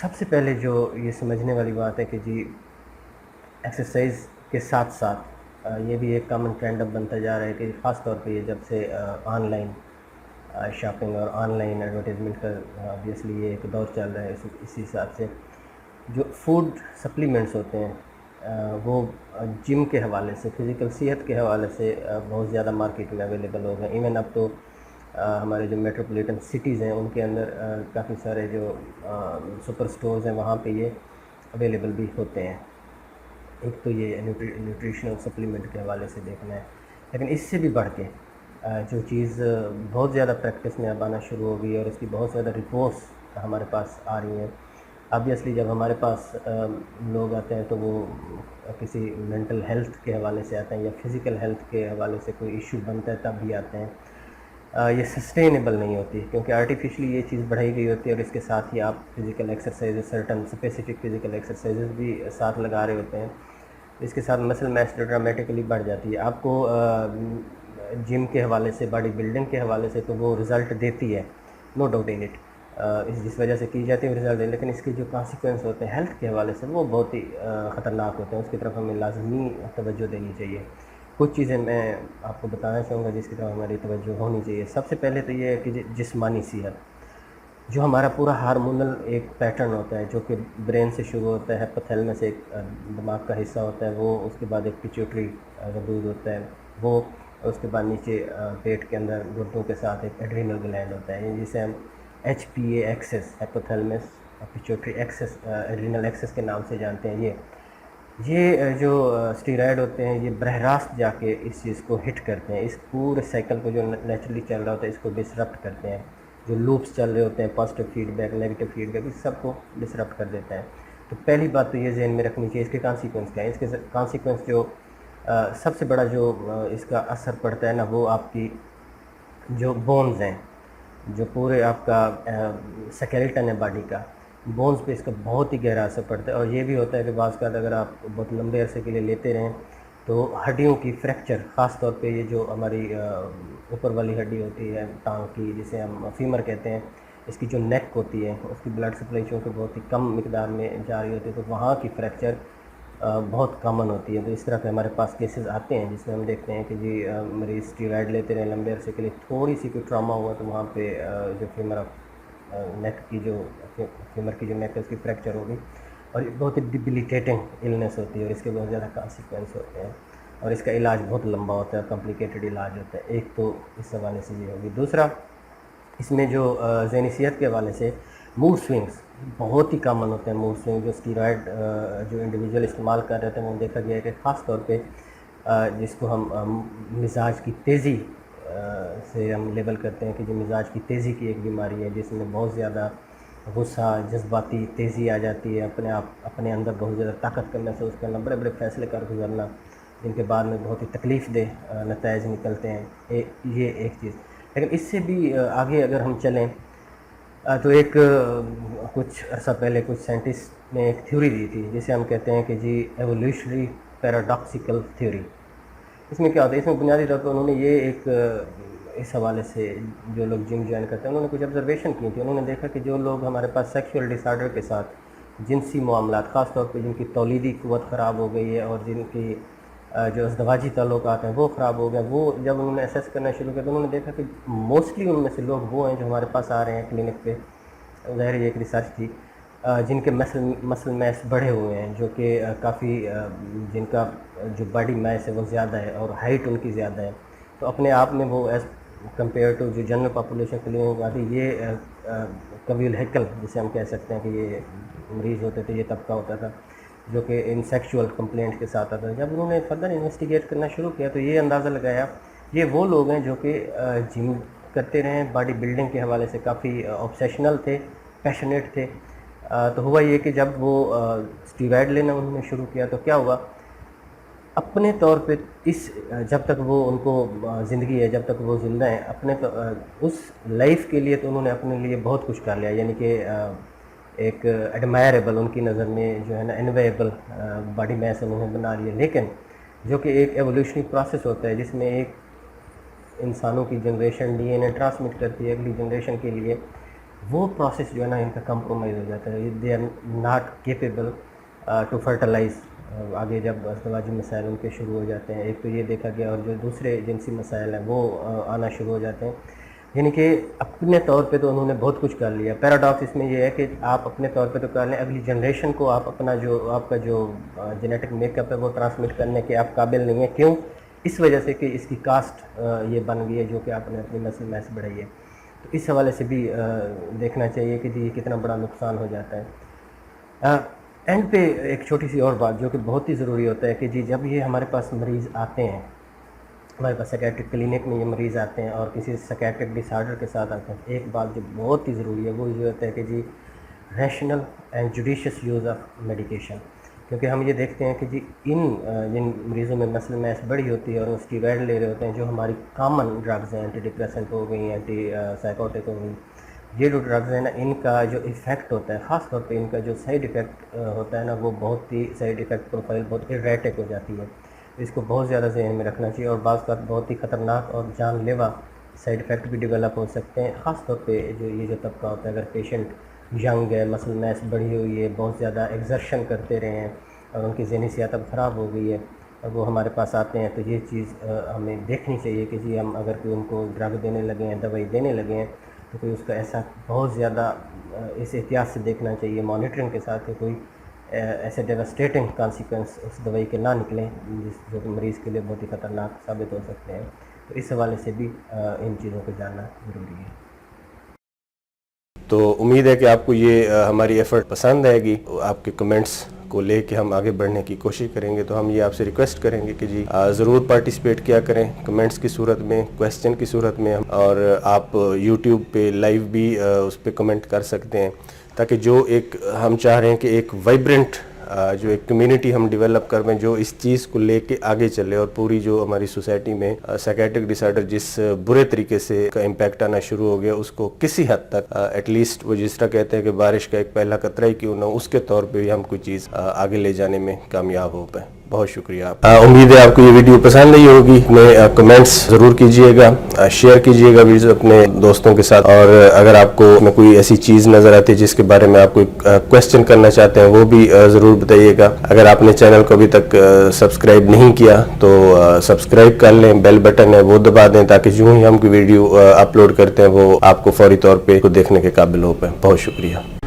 سب سے پہلے جو یہ سمجھنے والی بات ہے کہ جی ایکسرسائز کے ساتھ ساتھ یہ بھی ایک کامن ٹرینڈ اب بنتا جا رہا ہے کہ خاص طور پہ یہ جب سے آن لائن شاپنگ اور آن لائن ایڈورٹیزمنٹ کا آبویسلی یہ ایک دور چل رہا ہے، اسی حساب سے جو فوڈ سپلیمنٹس ہوتے ہیں وہ جم کے حوالے سے، فزیکل صحت کے حوالے سے بہت زیادہ مارکیٹ میں اویلیبل ہو گئے. ایون اب تو ہمارے جو میٹروپولیٹن سٹیز ہیں ان کے اندر کافی سارے جو سپر سٹورز ہیں وہاں پہ یہ اویلیبل بھی ہوتے ہیں. ایک تو یہ نیوٹریشنل سپلیمنٹ کے حوالے سے دیکھنا ہے، لیکن اس سے بھی بڑھ کے جو چیز بہت زیادہ پریکٹس میں اب آنا شروع ہو گئی ہے اور اس کی بہت زیادہ رپورٹس ہمارے پاس آ رہی ہیں. آبویسلی جب ہمارے پاس لوگ آتے ہیں تو وہ کسی مینٹل ہیلتھ کے حوالے سے آتے ہیں یا فزیکل ہیلتھ کے حوالے سے کوئی ایشو بنتا ہے تب بھی آتے ہیں. یہ سسٹینیبل نہیں ہوتی کیونکہ آرٹیفیشلی یہ چیز بڑھائی گئی ہوتی ہے اور اس کے ساتھ ہی آپ physical exercise certain specific physical exercises بھی ساتھ لگا رہے ہوتے ہیں. اس کے ساتھ مسل میس ڈرامیٹیکلی بڑھ جاتی ہے. آپ کو جم کے حوالے سے، باڈی بلڈنگ کے حوالے سے تو وہ رزلٹ دیتی ہے، نو ڈاؤٹ ان اٹ، جس وجہ سے کی جاتی ہے رزلٹ، لیکن اس کے جو کانسیکوینس ہوتے ہیں ہیلتھ کے حوالے سے وہ بہت ہی خطرناک ہوتے ہیں. اس کی طرف ہمیں لازمی توجہ دینی چاہیے. کچھ چیزیں میں آپ کو بتانا چاہوں گا جس کی طرف ہماری توجہ ہونی چاہیے. سب سے پہلے تو یہ ہے کہ جسمانی صحت، جو ہمارا پورا ہارمونل ایک پیٹرن ہوتا ہے جو کہ برین سے شروع ہوتا ہے، ہیپوتھیلمس ایک دماغ کا حصہ ہوتا ہے، وہ اس کے بعد ایک پیچوٹری غدود ہوتا ہے، وہ اس کے بعد نیچے پیٹ کے اندر گردوں کے ساتھ ایک ایڈرینل گلینڈ ہوتا ہے جسے ہم HPA axis, hypothalamus pituitary axis, adrenal axis کے نام سے جانتے ہیں. یہ جو اسٹیرائڈ ہوتے ہیں یہ براہ راست جا کے اس چیز کو ہٹ کرتے ہیں، اس پورے سائیکل کو جو نیچرلی چل رہا ہوتا ہے اس کو ڈسرپٹ کرتے ہیں. جو لوپس چل رہے ہوتے ہیں، positive feedback, negative feedback, اس سب کو ڈسرپٹ کر دیتا ہے. تو پہلی بات تو یہ ذہن میں رکھنی چاہیے اس کے کانسیکوینس کیا ہے. اس کے کانسیکوینس جو سب سے بڑا جو اس کا اثر پڑتا ہے نا، وہ آپ کی جو بونز ہیں، جو پورے آپ کا سکیلٹن ہے باڈی کا، بونز پہ اس کا بہت ہی گہرا اثر پڑتا ہے. اور یہ بھی ہوتا ہے کہ بعض کا اگر آپ بہت لمبے عرصے کے لیے لیتے رہیں تو ہڈیوں کی فریکچر، خاص طور پہ یہ جو ہماری اوپر والی ہڈی ہوتی ہے ٹانگ کی، جسے ہم فیمر کہتے ہیں، اس کی جو نیک ہوتی ہے اس کی بلڈ سپلائی چونکہ بہت ہی کم مقدار میں جا رہی ہوتی ہے تو وہاں کی فریکچر بہت کامن ہوتی ہے. تو اس طرح کے ہمارے پاس کیسز آتے ہیں جس میں ہم دیکھتے ہیں کہ جی مریض اسٹیرائڈ لیتے رہے لمبے عرصے کے لیے، تھوڑی سی کوئی ٹراما ہوا تو وہاں پہ جو فیمر نیک کی جو فیمر کی جو نیک ہے اس کی فریکچر ہوگی اور بہت ہی ڈیبلیٹیٹنگ النس ہوتی ہے اور اس کے بہت زیادہ کانسیکوینس ہوتے ہیں اور اس کا علاج بہت لمبا ہوتا ہے، کمپلیکیٹڈ علاج ہوتا ہے. ایک تو اس حوالے سے یہ ہوگی. دوسرا، اس میں جو ذہنی صحت کے حوالے سے موڈ سوئنگس بہت ہی کامن ہوتے ہیں. موڈ سوئنگ جو اسٹیرائڈ جو انڈیویجول استعمال کر رہے تھے وہ دیکھا گیا ہے کہ خاص طور پہ جس کو ہم مزاج کی تیزی سے ہم لیبل کرتے ہیں کہ جو مزاج کی تیزی کی ایک بیماری ہے جس میں بہت زیادہ غصہ، جذباتی تیزی آ جاتی ہے، اپنے اندر بہت زیادہ طاقت کا محسوس کرنا، بڑے بڑے فیصلے کر گزرنا جن کے بعد میں بہت ہی تکلیف دہ نتائج نکلتے ہیں. یہ ایک چیز. لیکن اس سے بھی آگے اگر ہم چلیں تو ایک کچھ عرصہ پہلے کچھ سائنٹسٹ نے ایک تھیوری دی تھی جسے ہم کہتے ہیں کہ جی ایولیوشنری پیراڈاکسیکل تھیوری. اس میں کیا ہوتا ہے؟ اس میں بنیادی طور پر انہوں نے یہ ایک اس حوالے سے جو لوگ جم جوائن کرتے ہیں انہوں نے کچھ آبزرویشن کی تھی. انہوں نے دیکھا کہ جو لوگ ہمارے پاس سیکشول ڈس آرڈر کے ساتھ جنسی معاملات، خاص طور پہ جن کی تولیدی قوت خراب ہو گئی ہے اور جن کی جو ازدواجی تعلقات ہیں وہ خراب ہو گئے، وہ جب انہوں نے اسیس کرنا شروع کیا تو انہوں نے دیکھا کہ موسٹلی ان میں سے لوگ وہ ہیں جو ہمارے پاس آ رہے ہیں کلینک پہ، ظاہر یہ ایک ریسرچ تھی، جن کے مسل میس بڑھے ہوئے ہیں، جو کہ کافی جن کا جو باڈی میس ہے وہ زیادہ ہے اور ہائٹ ان کی زیادہ ہے. تو اپنے آپ میں وہ ایز کمپیئر ٹو جو جنرل پاپولیشن کلینک آتی، یہ قوی الہیکل جسے ہم کہہ سکتے ہیں کہ یہ مریض ہوتے تھے، یہ طبقہ ہوتا تھا جو کہ ان سیکشول کمپلینٹ کے ساتھ آتا ہے. جب انہوں نے فردر انویسٹیگیٹ کرنا شروع کیا تو یہ اندازہ لگایا یہ وہ لوگ ہیں جو کہ جم کرتے رہے، باڈی بلڈنگ کے حوالے سے کافی آبسیشنل تھے، پیشنیٹ تھے. تو ہوا یہ کہ جب وہ اسٹیرائڈ لینا انہوں نے شروع کیا تو کیا ہوا، اپنے طور پہ جب تک وہ ان کو زندگی ہے، جب تک وہ زندہ ہیں، اپنے اس لائف کے لیے تو انہوں نے اپنے لیے بہت کچھ کر لیا، یعنی کہ ایک ایڈمائریبل ان کی نظر میں جو ہے نا انویبل باڈی میس انہوں نے بنا لیا. لیکن جو کہ ایک ایولیوشنری پروسیس ہوتا ہے جس میں ایک انسانوں کی جنریشن DNA ٹرانسمٹ کرتی ہے اگلی جنریشن کے لیے، وہ پروسیس جو ہے نا ان کا کمپرومائز ہو جاتا ہے. They are not capable to fertilise. آگے جب ازدواجی مسائل ان کے شروع ہو جاتے ہیں, ایک تو یہ دیکھا گیا, اور جو دوسرے جنسی مسائل ہیں وہ آنا شروع ہو جاتے ہیں. یعنی کہ اپنے طور پہ تو انہوں نے بہت کچھ کر لیا. پیراڈاکس اس میں یہ ہے کہ آپ اپنے طور پہ تو کر لیں, اگلی جنریشن کو آپ اپنا جو آپ کا جو جینیٹک میک اپ ہے وہ ٹرانسمٹ کرنے کے آپ قابل نہیں ہیں. کیوں؟ اس وجہ سے کہ اس کی کاسٹ یہ بن گئی ہے جو کہ آپ نے اپنی مسل میس بڑھائی ہے. تو اس حوالے سے بھی دیکھنا چاہیے کہ جی یہ کتنا بڑا نقصان ہو جاتا ہے. اینڈ پہ ایک چھوٹی سی اور بات جو کہ بہت ہی ضروری ہوتا ہے کہ جی جب یہ ہمارے پاس مریض آتے ہیں, ہمارے پاس سیکیٹرک کلینک میں یہ مریض آتے ہیں اور کسی سیکیٹرک ڈس آرڈر کے ساتھ آتے ہیں, ایک بات جو بہت ہی ضروری ہے وہ یہ ہوتا ہے کہ جی rational and judicious use of medication. کیونکہ ہم یہ دیکھتے ہیں کہ جی جن مریضوں میں مسل میس بڑی ہوتی ہے اور وہ اسٹیرائڈ لے رہے ہوتے ہیں, جو ہماری کامن ڈرگز ہیں, اینٹی ڈپریسنٹ ہو گئی, اینٹی سائیکوٹک ہو گئی, یہ جو ڈرگز ہیں نا ان کا جو ایفیکٹ ہوتا ہے, خاص طور پہ ان کا جو سائیڈ ایفیکٹ ہوتا ہے نا, وہ بہت ہی سائیڈ ایفیکٹ پروفائل بہت ایریٹک ہو جاتی ہے. اس کو بہت زیادہ ذہن میں رکھنا چاہیے, اور بعض اوقات بہت ہی خطرناک اور جان لیوا سائیڈ ایفیکٹ بھی ڈیولپ ہو سکتے ہیں. خاص طور پہ جو طبقہ ہوتا ہے, اگر پیشنٹ ینگ ہے, مسل میس بڑھی ہوئی ہے, بہت زیادہ ایگزرشن کرتے رہے ہیں اور ان کی ذہنی صحت اب خراب ہو گئی ہے, وہ ہمارے پاس آتے ہیں, تو یہ چیز ہمیں دیکھنی چاہیے کہ جی ہم اگر کوئی ان کو ڈرگ دینے لگے ہیں, دوائی دینے لگے ہیں, تو کوئی اس کا ایسا بہت زیادہ اس احتیاط سے دیکھنا چاہیے, مانیٹرنگ کے ساتھ, کہ کوئی ایسے ڈیواسٹیٹنگ کانسیکوینس اس دوائی کے نہ نکلیں جو کہ مریض کے لیے بہت ہی خطرناک ثابت ہو سکتے ہیں. تو اس حوالے سے بھی ان چیزوں کو جاننا ضروری ہے. تو امید ہے کہ آپ کو یہ ہماری ایفرٹ پسند آئے گی. آپ کے کمنٹس کو لے کے ہم آگے بڑھنے کی کوشش کریں گے. تو ہم یہ آپ سے ریکویسٹ کریں گے کہ جی ضرور پارٹیسپیٹ کیا کریں, کمنٹس کی صورت میں, کویسچن کی صورت میں, اور آپ یوٹیوب پہ لائیو بھی اس پہ کمنٹ کر سکتے ہیں, تاکہ جو ایک ہم چاہ رہے ہیں کہ ایک وائبرنٹ جو ایک کمیونٹی ہم ڈیولپ کر میں جو اس چیز کو لے کے آگے چلے, اور پوری جو ہماری سوسائٹی میں سائیکیٹرک ڈس آرڈر جس برے طریقے سے کا امپیکٹ آنا شروع ہو گیا, اس کو کسی حد تک ایٹ لیسٹ وہ جس طرح کہتے ہیں کہ بارش کا ایک پہلا قطرہ ہی کیوں نہ, اس کے طور پہ بھی ہم کوئی چیز آگے لے جانے میں کامیاب ہو پائیں. بہت شکریہ. امید ہے آپ کو یہ ویڈیو پسند نہیں ہوگی. میں کمنٹس ضرور کیجئے گا, شیئر کیجئے گا ویڈیو اپنے دوستوں کے ساتھ, اور اگر آپ کو میں کوئی ایسی چیز نظر آتی ہے جس کے بارے میں آپ کوئی کویسچن کرنا چاہتے ہیں وہ بھی ضرور بتائیے گا. اگر آپ نے چینل کو ابھی تک سبسکرائب نہیں کیا تو سبسکرائب کر لیں, بیل بٹن ہے وہ دبا دیں, تاکہ جو ہی ہم کوئی ویڈیو اپلوڈ کرتے ہیں وہ آپ کو فوری طور پہ دیکھنے کے قابل ہو پائے. بہت شکریہ.